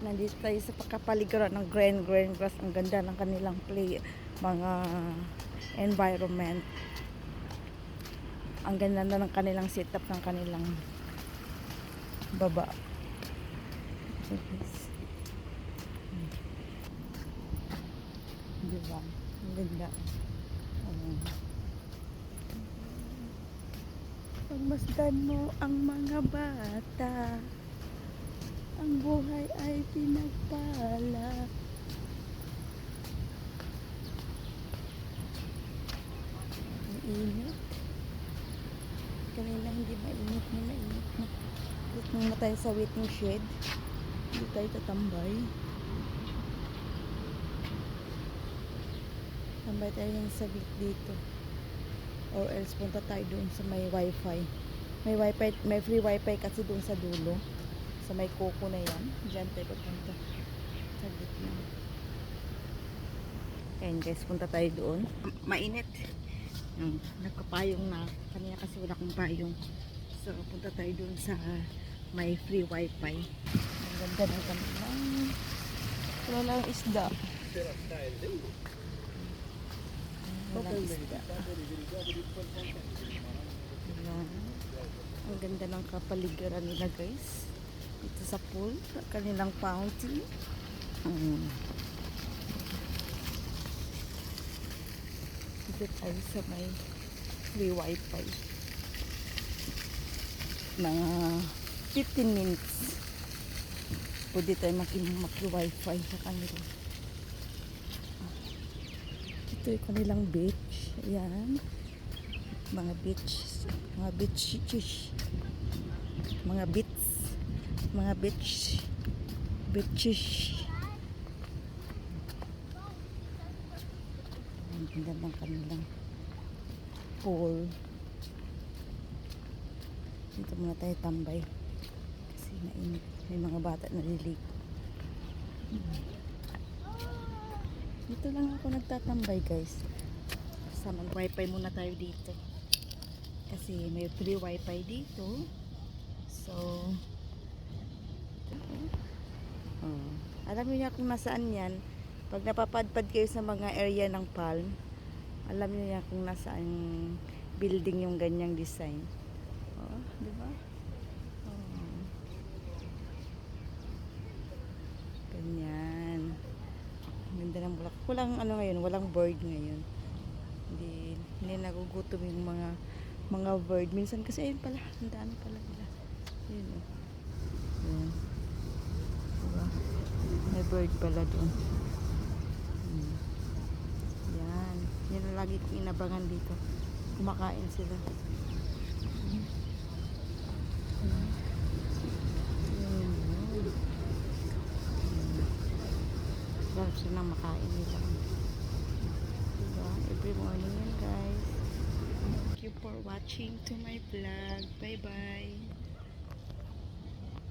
Nandito tayo sa pakapaligiran ng green grass. Ang ganda ng kanilang mga environment. Ang ganda na ng kanilang setup ng kanilang baba. Diba? Ang ganda. Pagmasdan mo ang mga bata, ang buhay ay pinagpala. Ang init. Kanina hindi mainit na. Dito muna tayo sa waiting shed. Dito tayo tatambay. Tambay tayo ng saglit dito. Or else punta tayo doon sa may wifi. May free wifi kasi doon sa dulo. Sa may koko na yan. Diyan tayo papunta. Saglit na. Ayan guys, punta tayo doon. Mainit. Nagkapayong na. Kanina kasi wala akong payong. So punta tayo doon sa may free wifi. Ang ganda ng kanilang. Wala lang isda. Walang isda. Ang ganda ng kapaligiran nila guys. Dito sa pool. Kanilang fountain. Dito tayo sa may free wifi. Mga 15 minutes. Pwede tayo maki-wifi sa kanila. Ito yung kanilang beach. Ayan. Mga beach. Mga beaches. Mga beach. Mga beach. Beaches. Ang ganda ng kanilang pool. Dito muna tayo tambay. Kasi mainit. May mga bata naliligo. Dito lang ako nagtatambay guys. Sa wifi muna tayo dito. Kasi may free wifi dito. So alam niyo kung nasaan yan. Pag napapadpad kayo sa mga area ng Palm, alam niyo kung nasaan building yung ganyang design. Di ba? Ganyan. Ganda ng bulak. Walang ngayon, walang bird ngayon. Hindi nagugutom yung mga bird. Minsan kasi ayun pala, ang dami pala nila. Ayun o. Ayun. Diba? May bird pala doon. Yan. Yan ang lagi kong inabangan dito. Kumakain sila. Sarap silang makain nila. Diba? Every morning yan guys. Thank you for watching to my vlog. Bye bye.